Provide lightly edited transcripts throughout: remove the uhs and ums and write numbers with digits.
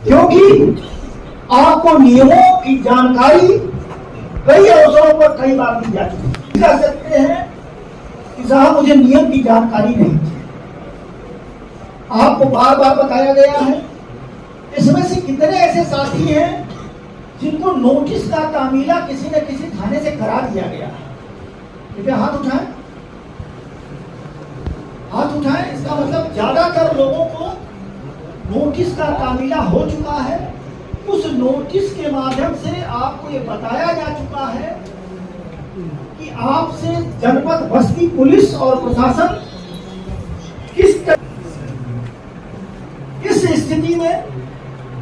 क्योंकि आपको नियमों की जानकारी कई अवसरों पर कई बार दी जाती है। कह सकते हैं कि साहब मुझे नियम की जानकारी नहीं थी, आपको बार बार बताया गया है। इसमें से कितने ऐसे साथी हैं जिनको नोटिस का तामीला किसी न किसी थाने से करा दिया गया है? कृपया हाथ उठाएं, हाथ उठाएं। इसका मतलब ज्यादातर लोगों को नोटिस का तामीला हो चुका है। उस नोटिस के माध्यम से आपको ये बताया जा चुका है कि आपसे जनपद बस्ती पुलिस और प्रशासन इस स्थिति में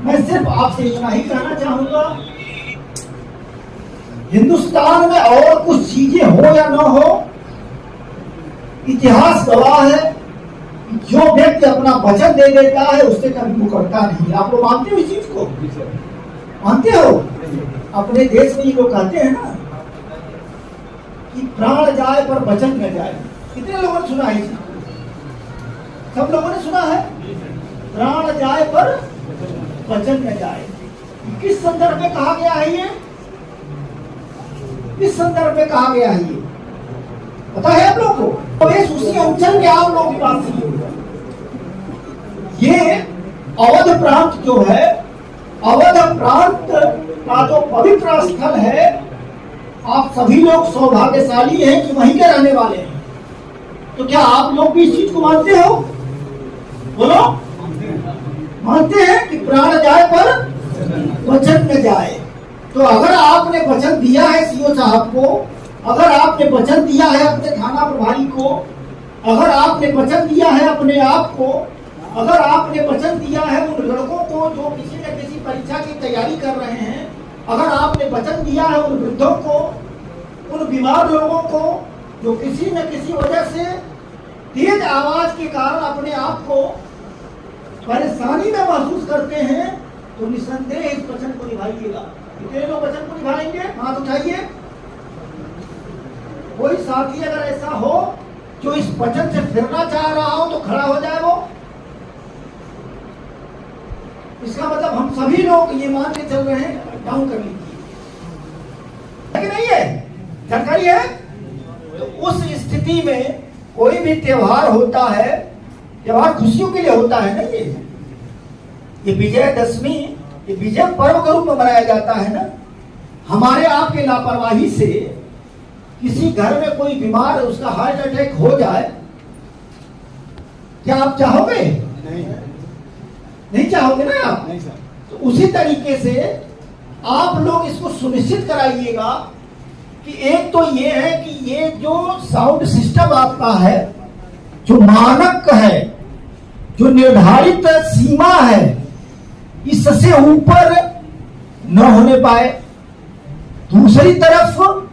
मैं सिर्फ आपसे इतना ही कहना चाहूंगा, हिंदुस्तान में और कुछ चीजें हो या ना हो, इतिहास गवाह है जो व्यक्ति अपना वचन दे देता है उससे कभी मुकरता नहीं। आप लोग मानते हो इस चीज को? मानते हो? अपने देश में ये लोग कहते हैं ना कि प्राण जाए पर वचन न जाए। कितने लोगों ने सुना है? सब लोगों ने सुना है, प्राण जाए पर वचन न जाए। किस संदर्भ में कहा गया है ये? किस संदर्भ में कहा गया है ये पता है आप लोगों को? तो इस उसी अंचल के आप लोगों की बात सुनिए। ये अवध प्रांत जो है, अवध प्रांत का जो पवित्र स्थल है, आप सभी लोग सौभाग्यशाली हैं कि वहीं के रहने वाले हैं। तो क्या आप लोग भी इस चीज को मानते हो? बोलो, मानते हैं कि प्राण जाए पर वचन न जाए। तो अगर आपने वचन दिया है सीओ साहब को, अगर आपने वचन दिया है अपने थाना प्रभारी को, अगर आपने वचन दिया है अपने आप को, अगर आपने वचन दिया है उन लड़कों को जो किसी न किसी परीक्षा की तैयारी कर रहे हैं, अगर आपने वचन दिया है उन वृद्धों को, उन बीमार लोगों को जो किसी न किसी वजह से तेज आवाज के कारण अपने आप को परेशानी में महसूस करते हैं, तो निसंदेह इस वचन को निभाइएगा। कितने लोग वचन को निभाएंगे? हाथ उठाइए। कोई साथी अगर ऐसा हो जो इस वचन से फिरना चाह रहा हो तो खड़ा हो जाए। वो इसका मतलब हम सभी लोग ये मान के चल रहे हैं डाउन कर लीजिए, कि नहीं है? जानकारी है? तो उस स्थिति में कोई भी त्योहार होता है, त्योहार खुशियों के लिए होता है ना। ये विजयदशमी, ये विजय पर्व के रूप में मनाया जाता है ना। हमारे आपके लापरवाही से किसी घर में कोई बीमार, उसका हार्ट अटैक हो जाए, क्या आप चाहोगे? नहीं चाहोगे ना आप? नहीं सर। तो उसी तरीके से आप लोग इसको सुनिश्चित कराइएगा कि एक तो ये है कि ये जो साउंड सिस्टम आपका है, जो मानक है, जो निर्धारित सीमा है, इससे ऊपर न होने पाए। दूसरी तरफ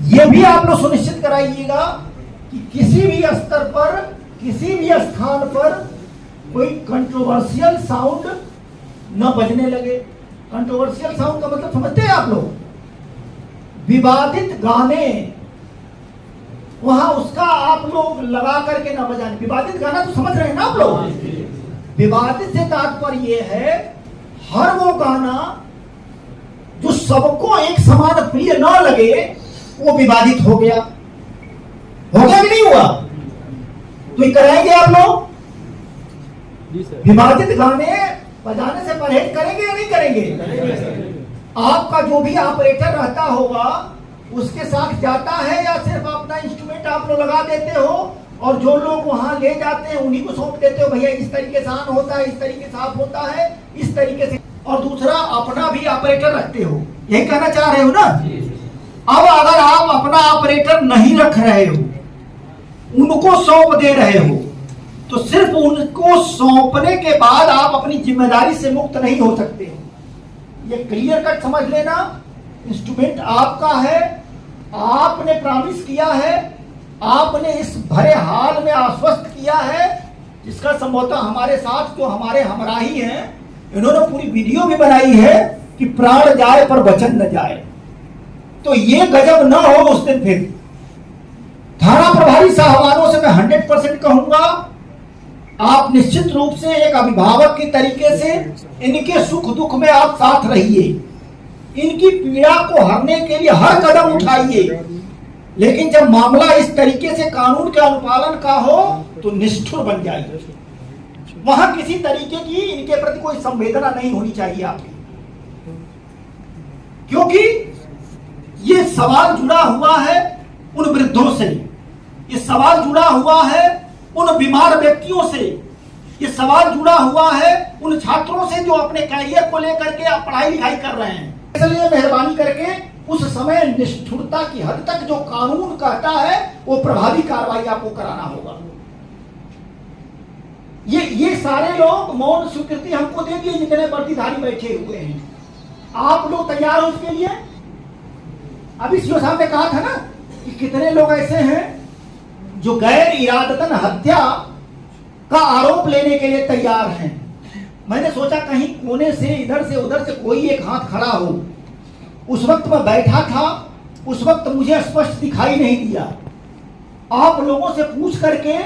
ये भी आप लोग सुनिश्चित कराइएगा कि किसी भी स्तर पर, किसी भी स्थान पर कोई कंट्रोवर्शियल साउंड न बजने लगे। कंट्रोवर्शियल साउंड का मतलब समझते हैं आप लोग? विवादित गाने, वहां उसका आप लोग लगा करके ना बजाने। विवादित गाना तो समझ रहे हैं ना आप लोग? विवादित से तात्पर्य ये है हर वो गाना जो सबको एक समान प्रिय न लगे, वो विवादित हो गया। हो गया कि नहीं हुआ? तो ये कराएंगे आप लोग? विवादित गाने बजाने से परहेज करेंगे या नहीं करेंगे? आपका जो भी ऑपरेटर रहता होगा उसके साथ जाता है या सिर्फ अपना इंस्ट्रूमेंट आप लोग लगा देते हो और जो लोग वहां ले जाते हैं उन्हीं को सौंप देते हो, भैया इस तरीके से ऑन होता है, इस तरीके से ऑफ होता है, इस तरीके से। और दूसरा अपना भी ऑपरेटर रखते हो, यही कहना चाह रहे हो ना? अब अगर आप अपना ऑपरेटर नहीं रख रहे हो, उनको सौंप दे रहे हो, तो सिर्फ उनको सौंपने के बाद आप अपनी जिम्मेदारी से मुक्त नहीं हो सकते। ये क्लियर कट समझ लेना। इंस्ट्रूमेंट आपका है, आपने प्रॉमिस किया है, आपने इस भरे हाल में आश्वस्त किया है, जिसका संभवतः हमारे साथ जो हमारे हमराही हैं, इन्होंने पूरी वीडियो भी बनाई है कि प्राण जाए पर वचन न जाए। तो ये गजब ना हो उस दिन। फिर थाना प्रभारी साहबानों से मैं 100% कहूंगा आप निश्चित रूप से एक अभिभावक के तरीके से इनके सुख दुख में आप साथ रहिए, इनकी पीड़ा को हरने के लिए हर कदम उठाइए। लेकिन जब मामला इस तरीके से कानून के अनुपालन का हो तो निष्ठुर बन जाइए। वहां किसी तरीके की इनके प्रति कोई संवेदना नहीं होनी चाहिए आपकी, क्योंकि ये सवाल जुड़ा हुआ है उन वृद्धों से, ये सवाल जुड़ा हुआ है उन बीमार व्यक्तियों से, ये सवाल जुड़ा हुआ है उन छात्रों से जो अपने कैरियर को लेकर के पढ़ाई लिखाई कर रहे हैं। इसलिए मेहरबानी करके उस समय निष्ठुरता की हद तक जो कानून कहता है वो प्रभावी कार्रवाई आपको कराना होगा। ये सारे लोग मौन स्वीकृति हमको दे दिए जितने वर्दीधारी बैठे हुए हैं। आप लोग तैयार हो इसके लिए? अभी सीओ साहब ने कहा था ना कि कितने लोग ऐसे हैं जो गैर इरादतन हत्या का आरोप लेने के लिए तैयार हैं। मैंने सोचा कहीं कोने से इधर से उधर से कोई एक हाथ खड़ा हो। उस वक्त मैं बैठा था, उस वक्त मुझे स्पष्ट दिखाई नहीं दिया। आप लोगों से पूछ करके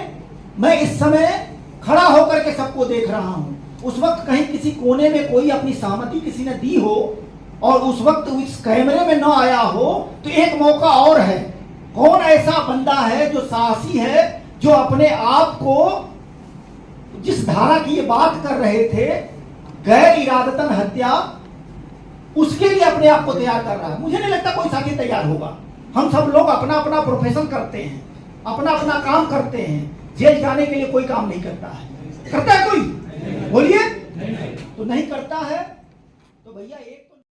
मैं इस समय खड़ा होकर के सबको देख रहा हूं। उस वक्त कहीं किसी कोने में कोई अपनी सहमति किसी ने दी हो और उस वक्त इस कैमरे में न आया हो तो एक मौका और है। कौन ऐसा बंदा है जो साहसी है, जो अपने आप को जिस धारा की ये बात कर रहे थे गैर इरादतन हत्या, उसके लिए अपने आप को तैयार कर रहा है? मुझे नहीं लगता कोई साथी तैयार होगा। हम सब लोग अपना अपना प्रोफेशन करते हैं, अपना अपना काम करते हैं। जेल जाने के लिए कोई काम नहीं करता है। करता है कोई? बोलिए। तो नहीं करता है तो भैया एक तो